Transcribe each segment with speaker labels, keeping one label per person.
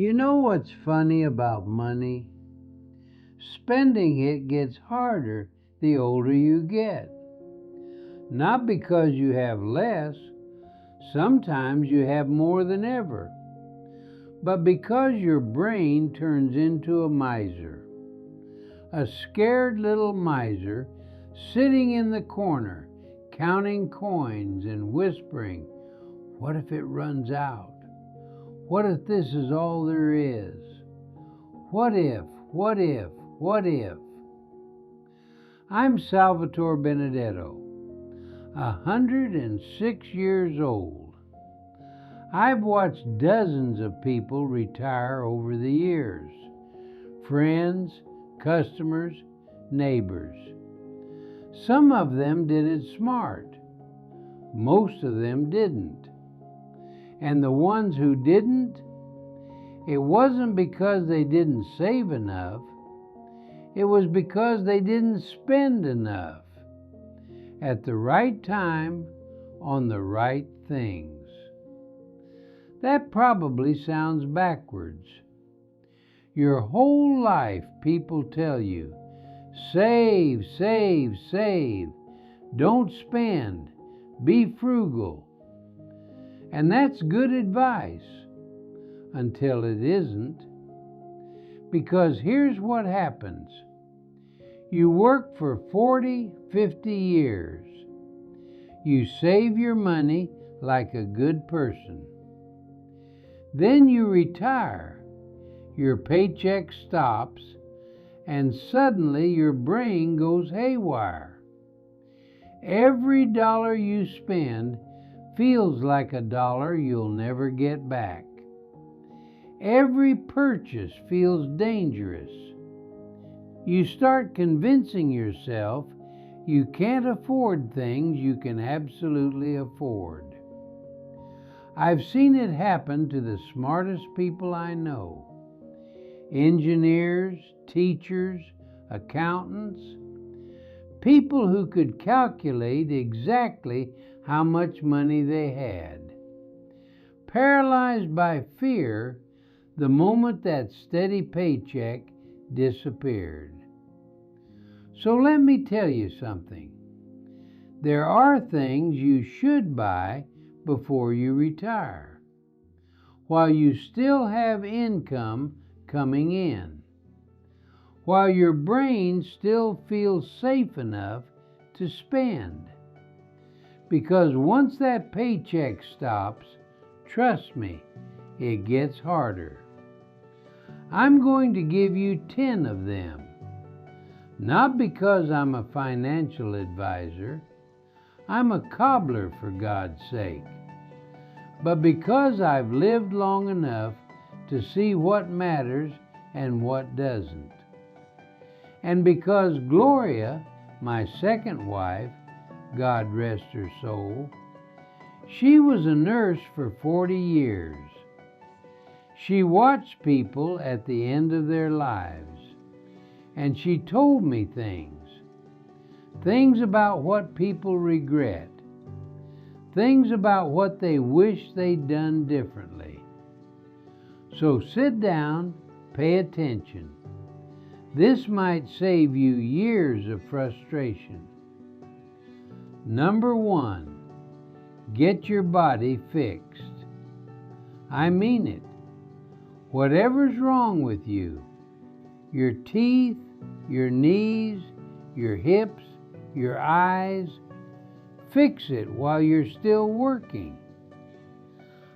Speaker 1: You know what's funny about money? Spending it gets harder the older you get. Not because you have less, sometimes you have more than ever, but because your brain turns into a miser. A scared little miser sitting in the corner, counting coins and whispering, "What if it runs out? What if this is all there is? What if, what if, what if?" I'm Salvatore Benedetto, 106 years old. I've watched dozens of people retire over the years. Friends, customers, neighbors. Some of them did it smart. Most of them didn't. And the ones who didn't, it wasn't because they didn't save enough. It was because they didn't spend enough at the right time on the right things. That probably sounds backwards. Your whole life people tell you, save, save, save. Don't spend. Be frugal. And that's good advice until it isn't. Because here's what happens. You work for 40, 50 years. You save your money like a good person. Then you retire. Your paycheck stops, and suddenly your brain goes haywire. Every dollar you spend feels like a dollar you'll never get back. Every purchase feels dangerous. You start convincing yourself you can't afford things you can absolutely afford. I've seen it happen to the smartest people I know. Engineers, teachers, accountants, people who could calculate exactly how much money they had. Paralyzed by fear the moment that steady paycheck disappeared. So let me tell you something. There are things you should buy before you retire, while you still have income coming in, while your brain still feels safe enough to spend. Because once that paycheck stops, trust me, it gets harder. I'm going to give you 10 of them. Not because I'm a financial advisor. I'm a cobbler, for God's sake. But because I've lived long enough to see what matters and what doesn't. And because Gloria, my second wife, God rest her soul, she was a nurse for 40 years. She watched people at the end of their lives, and she told me things about what people regret, things about what they wish they'd done differently. So sit down, pay attention. This might save you years of frustration. Number 1, get your body fixed. I mean it. Whatever's wrong with you, your teeth, your knees, your hips, your eyes, fix it while you're still working.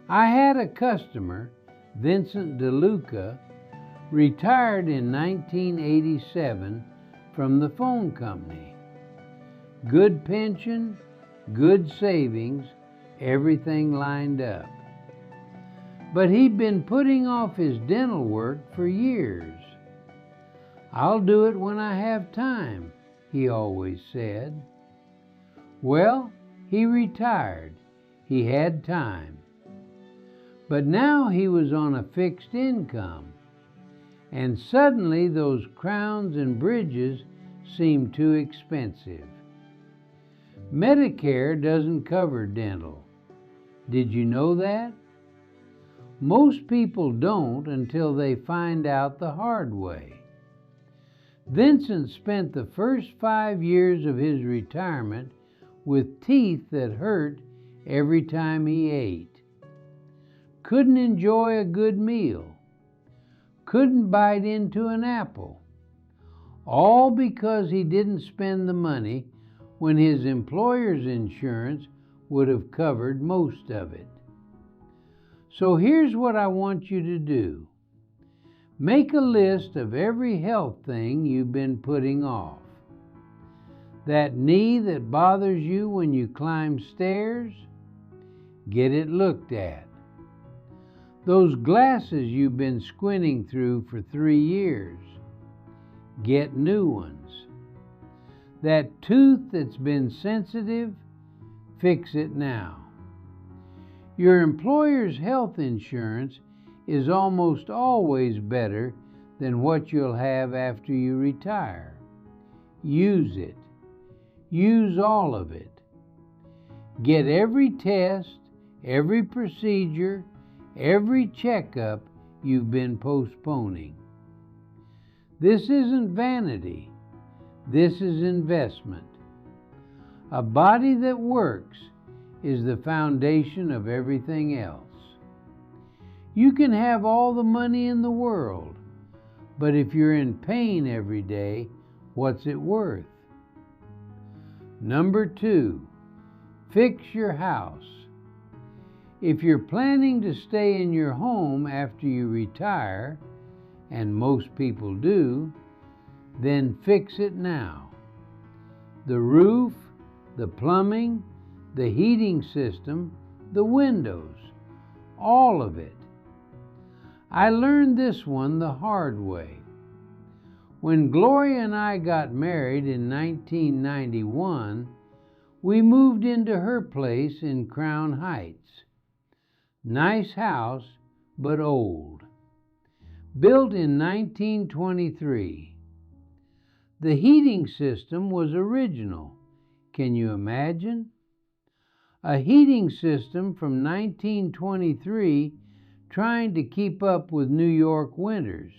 Speaker 1: I had a customer, Vincent DeLuca, retired in 1987 from the phone company. Good pension, good savings, everything lined up. But he'd been putting off his dental work for years. "I'll do it when I have time," he always said. Well, he retired. He had time. But now he was on a fixed income, and suddenly those crowns and bridges seemed too expensive. Medicare doesn't cover dental. Did you know that? Most people don't until they find out the hard way. Vincent spent the first 5 years of his retirement with teeth that hurt every time he ate. Couldn't enjoy a good meal. Couldn't bite into an apple. All because he didn't spend the money when his employer's insurance would have covered most of it. So here's what I want you to do. Make a list of every health thing you've been putting off. That knee that bothers you when you climb stairs, get it looked at. Those glasses you've been squinting through for 3 years, get new ones. That tooth that's been sensitive, fix it now. Your employer's health insurance is almost always better than what you'll have after you retire. Use it. Use all of it. Get every test, every procedure, every checkup you've been postponing. This isn't vanity. This is investment. A body that works is the foundation of everything else. You can have all the money in the world, but if you're in pain every day, what's it worth? Number 2, fix your house. If you're planning to stay in your home after you retire, and most people do, then fix it now. The roof, the plumbing, the heating system, the windows, all of it. I learned this one the hard way. When Gloria and I got married in 1991, we moved into her place in Crown Heights. Nice house, but old. Built in 1923. The heating system was original. Can you imagine? A heating system from 1923 trying to keep up with New York winters.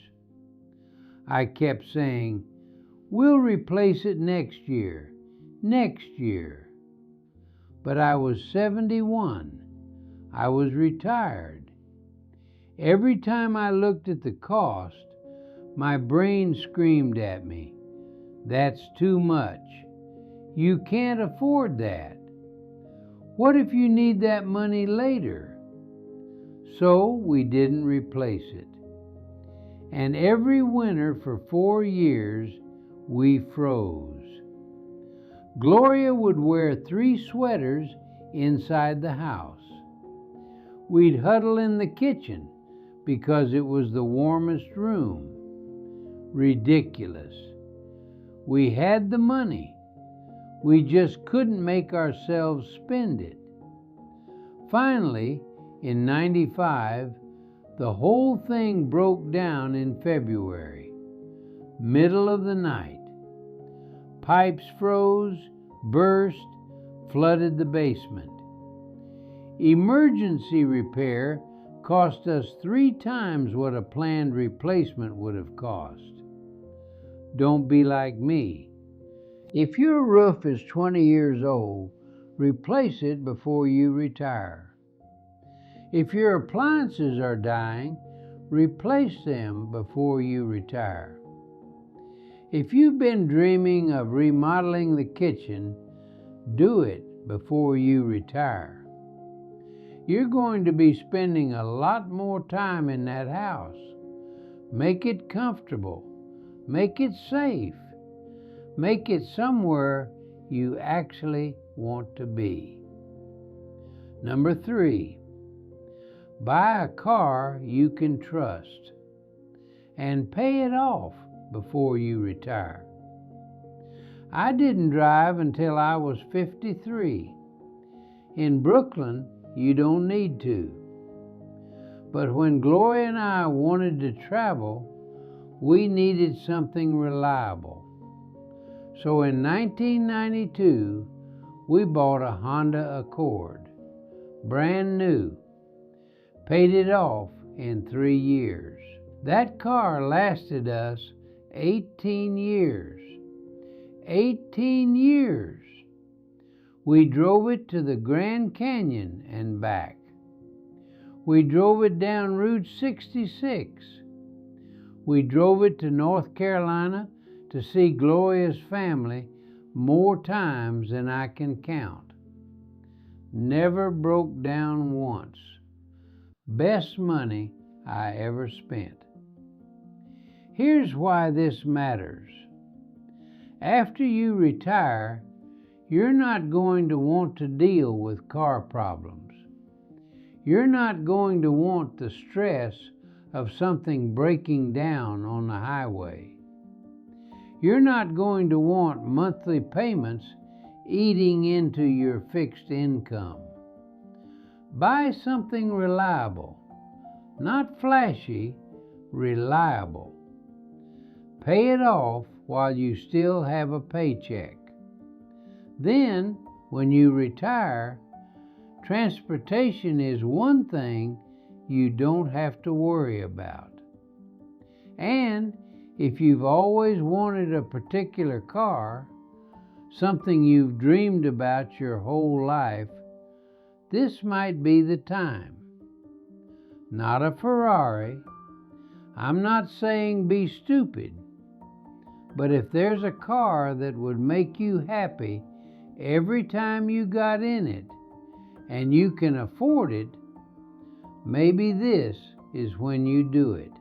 Speaker 1: I kept saying, we'll replace it next year. But I was 71. I was retired. Every time I looked at the cost, my brain screamed at me, that's too much. You can't afford that. What if you need that money later? So we didn't replace it. And every winter for 4 years, we froze. Gloria would wear 3 sweaters inside the house. We'd huddle in the kitchen because it was the warmest room. Ridiculous. We had the money. We just couldn't make ourselves spend it. Finally, in '95, the whole thing broke down in February, middle of the night. Pipes froze, burst, flooded the basement. Emergency repair cost us 3 times what a planned replacement would have cost. Don't be like me. If your roof is 20 years old, replace it before you retire. If your appliances are dying, replace them before you retire. If you've been dreaming of remodeling the kitchen, do it before you retire. You're going to be spending a lot more time in that house. Make it comfortable. Make it safe. Make it somewhere you actually want to be. Number 3, buy a car you can trust and pay it off before you retire. I didn't drive until I was 53. In Brooklyn, you don't need to. But when Gloria and I wanted to travel, we needed something reliable. So in 1992, we bought a Honda Accord, brand new, paid it off in 3 years. That car lasted us 18 years. 18 years! We drove it to the Grand Canyon and back. We drove it down Route 66. We drove it to North Carolina to see Gloria's family more times than I can count. Never broke down once. Best money I ever spent. Here's why this matters. After you retire, you're not going to want to deal with car problems. You're not going to want the stress of something breaking down on the highway. You're not going to want monthly payments eating into your fixed income. Buy something reliable, not flashy, reliable. Pay it off while you still have a paycheck. Then, when you retire, transportation is one thing you don't have to worry about. And if you've always wanted a particular car, something you've dreamed about your whole life, this might be the time. Not a Ferrari. I'm not saying be stupid. But if there's a car that would make you happy every time you got in it, and you can afford it, maybe this is when you do it.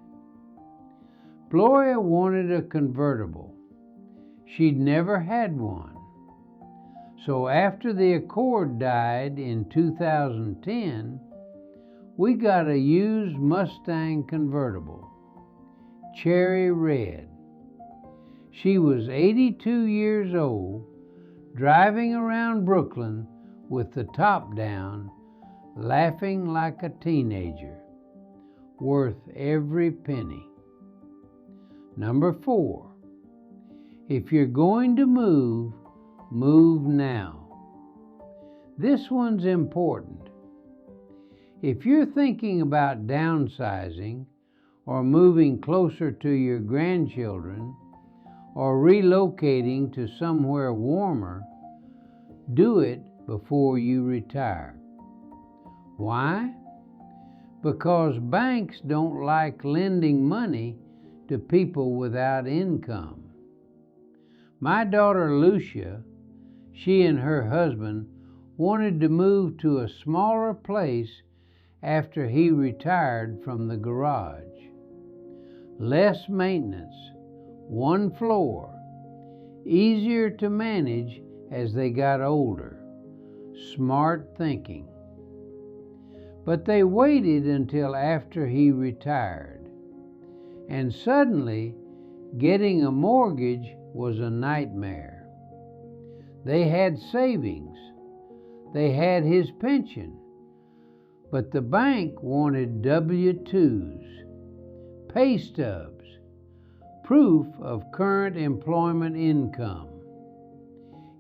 Speaker 1: Gloria wanted a convertible. She'd never had one. So after the Accord died in 2010, we got a used Mustang convertible, cherry red. She was 82 years old, driving around Brooklyn with the top down, laughing like a teenager. Worth every penny. Number 4, if you're going to move, move now. This one's important. If you're thinking about downsizing, or moving closer to your grandchildren, or relocating to somewhere warmer, do it before you retire. Why? Because banks don't like lending money to people without income. My daughter Lucia, she and her husband wanted to move to a smaller place after he retired from the garage. Less maintenance, one floor, easier to manage as they got older. Smart thinking. But they waited until after he retired, and suddenly getting a mortgage was a nightmare. They had savings, they had his pension, but the bank wanted W-2s, pay stubs, proof of current employment income.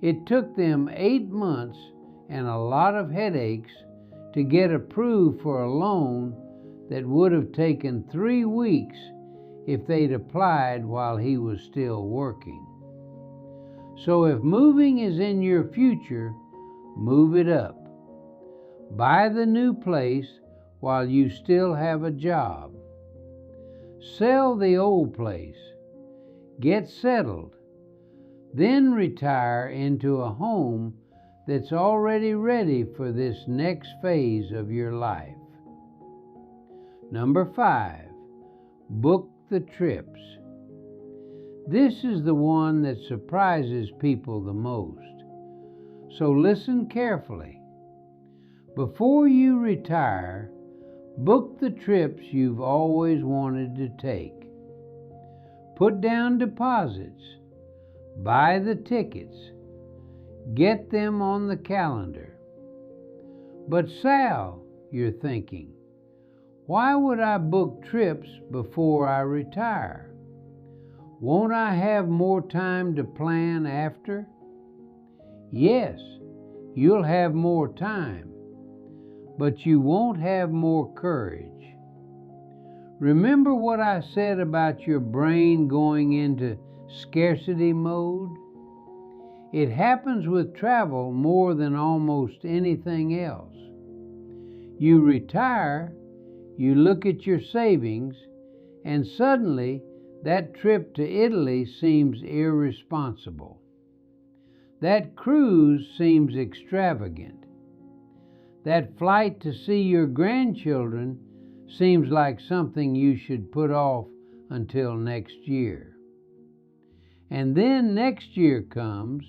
Speaker 1: It took them 8 months and a lot of headaches to get approved for a loan that would have taken 3 weeks if they'd applied while he was still working. So if moving is in your future, move it up. Buy the new place while you still have a job. Sell the old place. Get settled. Then retire into a home that's already ready for this next phase of your life. Number 5, book the trips. This is the one that surprises people the most. So listen carefully. Before you retire, book the trips you've always wanted to take. Put down deposits. Buy the tickets. Get them on the calendar. But Sal, you're thinking, why would I book trips before I retire? Won't I have more time to plan after? Yes, you'll have more time, but you won't have more courage. Remember what I said about your brain going into scarcity mode? It happens with travel more than almost anything else. You retire, you look at your savings, and suddenly that trip to Italy seems irresponsible. That cruise seems extravagant. That flight to see your grandchildren seems like something you should put off until next year. And then next year comes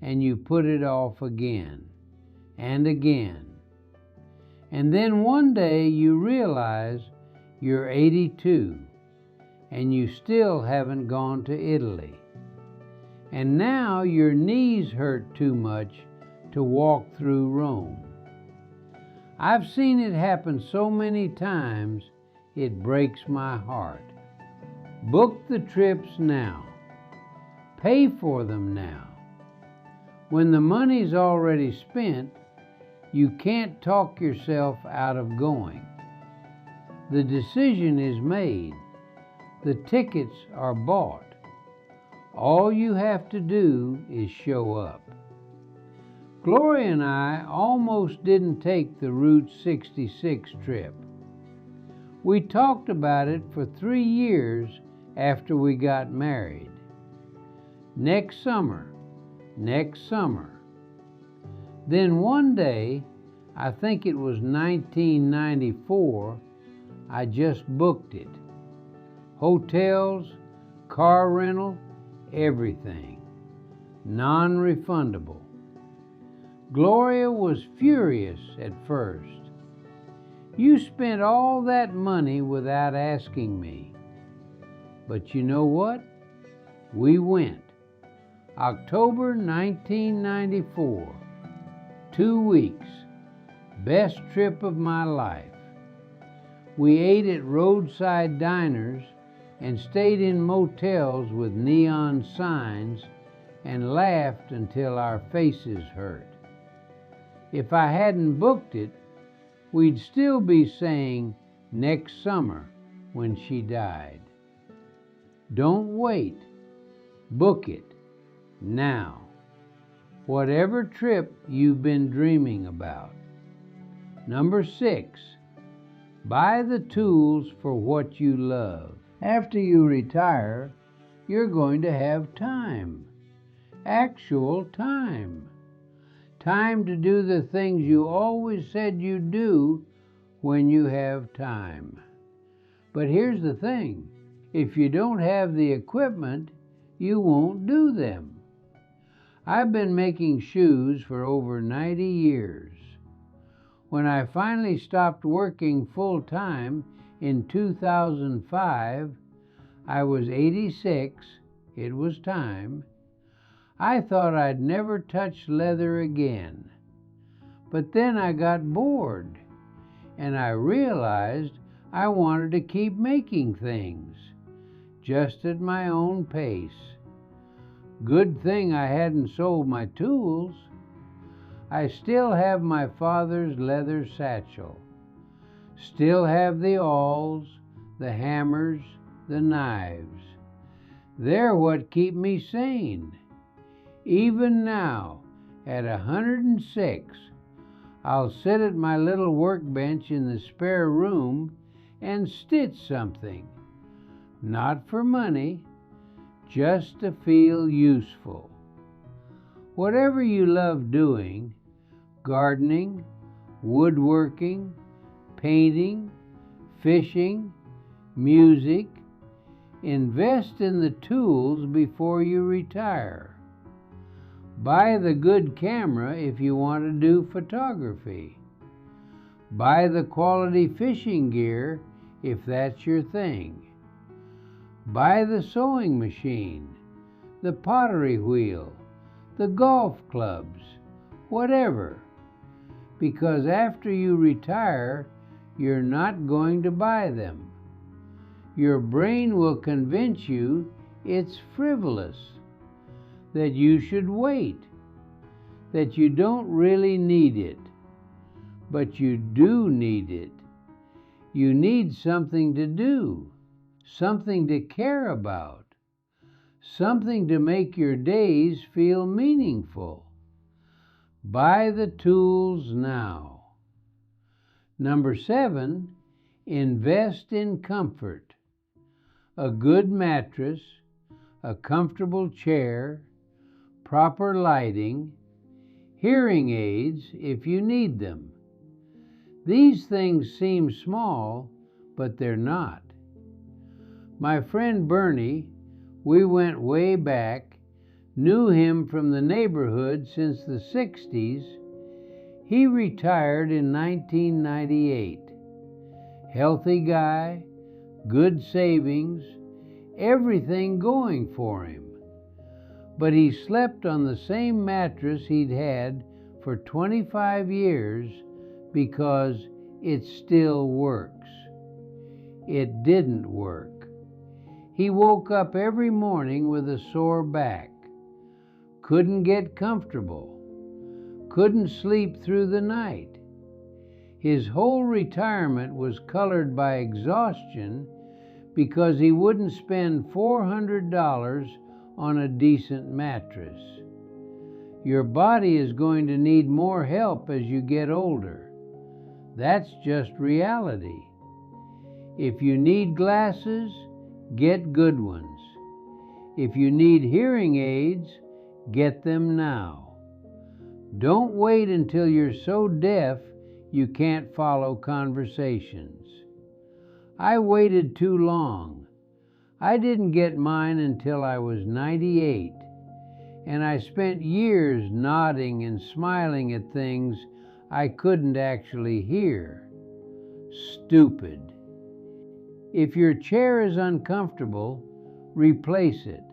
Speaker 1: and you put it off again and again. And then one day you realize you're 82 and you still haven't gone to Italy. And now your knees hurt too much to walk through Rome. I've seen it happen so many times, it breaks my heart. Book the trips now. Pay for them now. When the money's already spent, you can't talk yourself out of going. The decision is made. The tickets are bought. All you have to do is show up. Gloria and I almost didn't take the Route 66 trip. We talked about it for 3 years after we got married. Next summer, next summer. Then one day, I think it was 1994, I just booked it. Hotels, car rental, everything. Non-refundable. Gloria was furious at first. You spent all that money without asking me. But you know what? We went. October 1994. 2 weeks. Best trip of my life. We ate at roadside diners and stayed in motels with neon signs and laughed until our faces hurt. If I hadn't booked it, we'd still be saying next summer when she died. Don't wait. Book it now. Whatever trip you've been dreaming about. Number 6, buy the tools for what you love. After you retire, you're going to have time. Actual time. Time to do the things you always said you'd do when you have time. But here's the thing. If you don't have the equipment, you won't do them. I've been making shoes for over 90 years. When I finally stopped working full-time in 2005, I was 86, it was time. I thought I'd never touch leather again. But then I got bored, and I realized I wanted to keep making things, just at my own pace. Good thing I hadn't sold my tools. I still have my father's leather satchel. Still have the awls, the hammers, the knives. They're what keep me sane. Even now, at 106, I'll sit at my little workbench in the spare room and stitch something. Not for money, just to feel useful. Whatever you love doing, gardening, woodworking, painting, fishing, music, invest in the tools before you retire. Buy the good camera if you want to do photography. Buy the quality fishing gear if that's your thing. Buy the sewing machine, the pottery wheel, the golf clubs, whatever. Because after you retire, you're not going to buy them. Your brain will convince you it's frivolous, that you should wait, that you don't really need it, but you do need it. You need something to do, something to care about, something to make your days feel meaningful. Buy the tools now. Number 7, invest in comfort. A good mattress, a comfortable chair, proper lighting, hearing aids if you need them. These things seem small, but they're not. My friend Bernie, we went way back, knew him from the neighborhood since the 60s. He retired in 1998. Healthy guy, good savings, everything going for him. But he slept on the same mattress he'd had for 25 years because it still works. It didn't work. He woke up every morning with a sore back, couldn't get comfortable, couldn't sleep through the night. His whole retirement was colored by exhaustion because he wouldn't spend $400 on a decent mattress. Your body is going to need more help as you get older. That's just reality. If you need glasses, get good ones. If you need hearing aids, get them now. Don't wait until you're so deaf you can't follow conversations. I waited too long. I didn't get mine until I was 98, and I spent years nodding and smiling at things I couldn't actually hear. Stupid. If your chair is uncomfortable, replace it.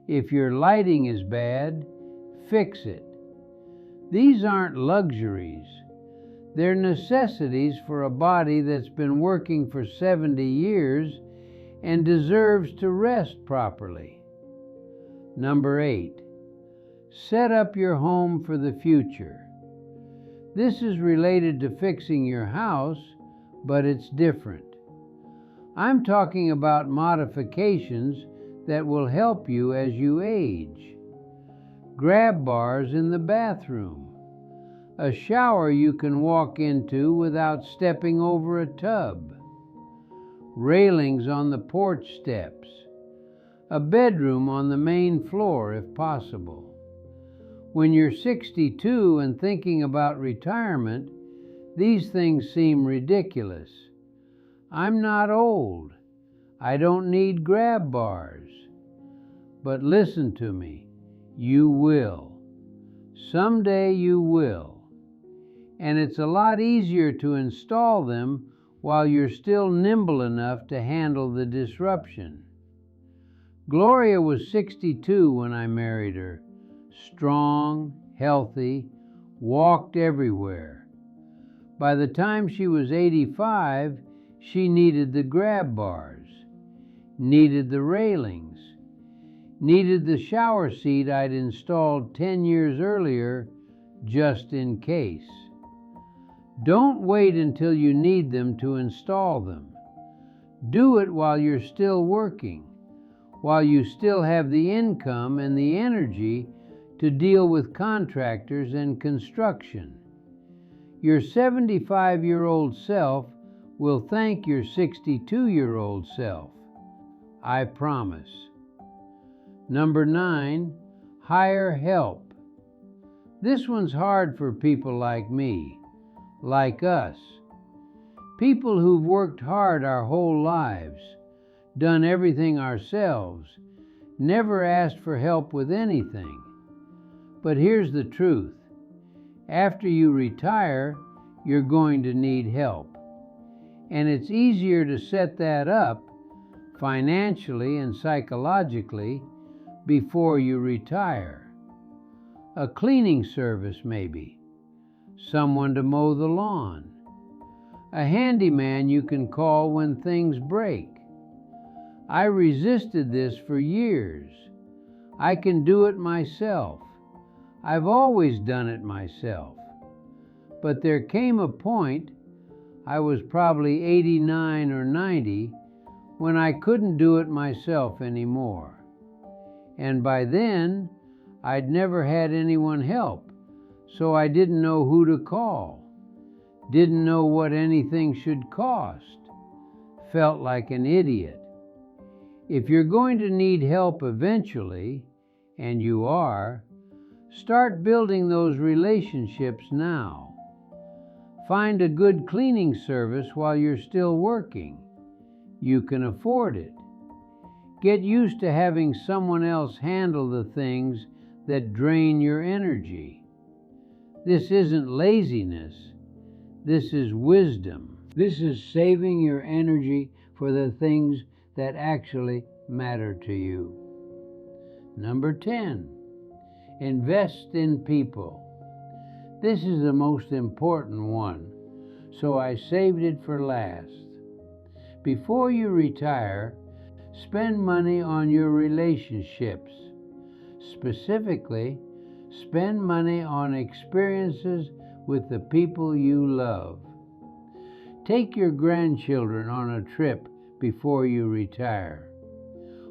Speaker 1: If your lighting is bad, fix it. These aren't luxuries. They're necessities for a body that's been working for 70 years and deserves to rest properly. Number 8, set up your home for the future. This is related to fixing your house, but it's different. I'm talking about modifications that will help you as you age. Grab bars in the bathroom. A shower you can walk into without stepping over a tub. Railings on the porch steps. A bedroom on the main floor if possible. When you're 62 and thinking about retirement, these things seem ridiculous. I'm not old. I don't need grab bars. But listen to me, you will. Someday you will. And it's a lot easier to install them while you're still nimble enough to handle the disruption. Gloria was 62 when I married her, strong, healthy, walked everywhere. By the time she was 85, she needed the grab bars, needed the railings, needed the shower seat I'd installed 10 years earlier just in case. Don't wait until you need them to install them. Do it while you're still working, while you still have the income and the energy to deal with contractors and construction. Your 75-year-old self will thank your 62-year-old self. I promise. Number 9, hire help. This one's hard for people like me, like us. People who've worked hard our whole lives, done everything ourselves, never asked for help with anything. But here's the truth. After you retire, you're going to need help. And it's easier to set that up, financially and psychologically, before you retire. A cleaning service maybe. Someone to mow the lawn. A handyman you can call when things break. I resisted this for years. I can do it myself. I've always done it myself. But there came a point I was probably 89 or 90 when I couldn't do it myself anymore. And by then, I'd never had anyone help, so I didn't know who to call, didn't know what anything should cost, felt like an idiot. If you're going to need help eventually, and you are, start building those relationships now. Find a good cleaning service while you're still working. You can afford it. Get used to having someone else handle the things that drain your energy. This isn't laziness. This is wisdom. This is saving your energy for the things that actually matter to you. Number 10, invest in people. This is the most important one, so I saved it for last. Before you retire, spend money on your relationships. Specifically, spend money on experiences with the people you love. Take your grandchildren on a trip before you retire,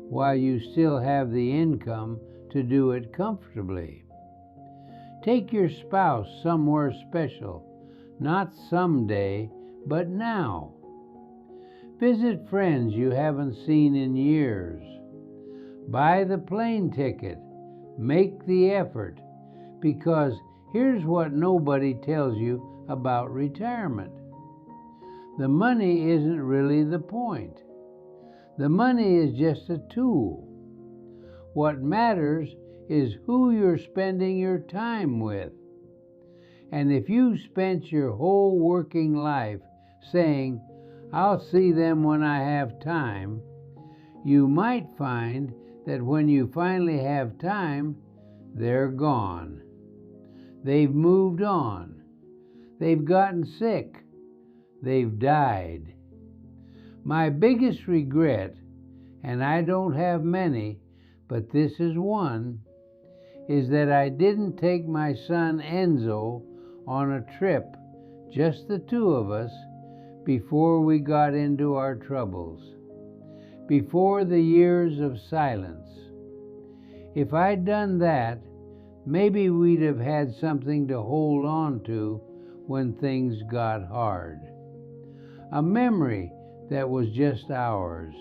Speaker 1: while you still have the income to do it comfortably. Take your spouse somewhere special, not someday, but now. Visit friends you haven't seen in years. Buy the plane ticket. Make the effort, because here's what nobody tells you about retirement. The money isn't really the point. The money is just a tool. What matters is who you're spending your time with. And if you spent your whole working life saying, "I'll see them when I have time," you might find that when you finally have time, they're gone. They've moved on. They've gotten sick. They've died. My biggest regret, and I don't have many, but this is one, is that I didn't take my son Enzo on a trip, just the two of us, before we got into our troubles, before the years of silence. If I'd done that, maybe we'd have had something to hold on to when things got hard. A memory that was just ours,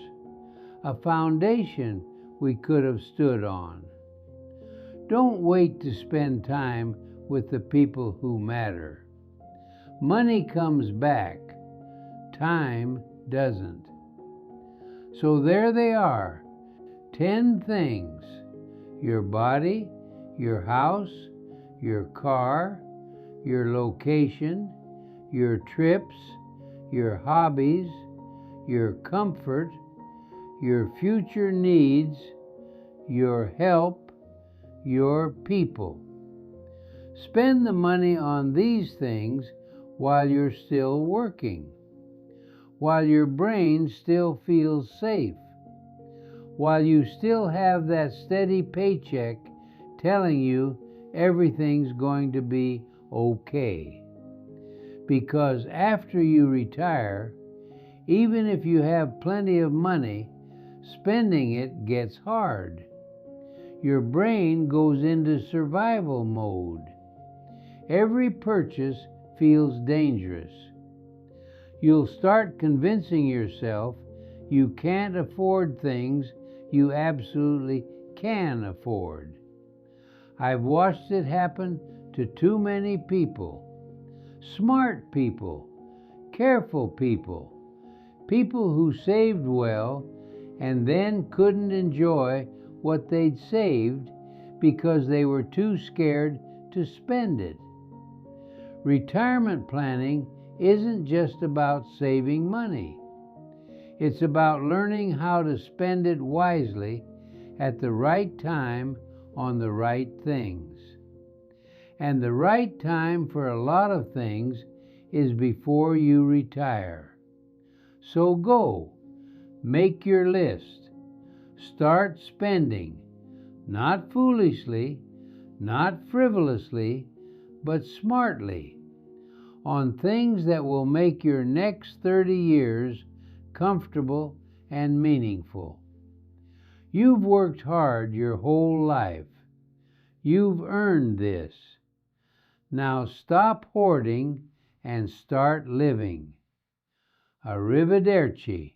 Speaker 1: a foundation we could have stood on. Don't wait to spend time with the people who matter. Money comes back, time doesn't. So there they are, 10 things: your body, your house, your car, your location, your trips, your hobbies, your comfort, your future needs, your help, your people. Spend the money on these things while you're still working, while your brain still feels safe, while you still have that steady paycheck telling you everything's going to be okay. Because after you retire, even if you have plenty of money, spending it gets hard. Your brain goes into survival mode. Every purchase feels dangerous. You'll start convincing yourself you can't afford things you absolutely can afford. I've watched it happen to too many people. Smart people, careful people, people who saved well and then couldn't enjoy what they'd saved because they were too scared to spend it. Retirement planning isn't just about saving money. It's about learning how to spend it wisely at the right time on the right things. And the right time for a lot of things is before you retire. So go, make your list. Start spending, not foolishly, not frivolously, but smartly, on things that will make your next 30 years comfortable and meaningful. You've worked hard your whole life. You've earned this. Now stop hoarding and start living. Arrivederci.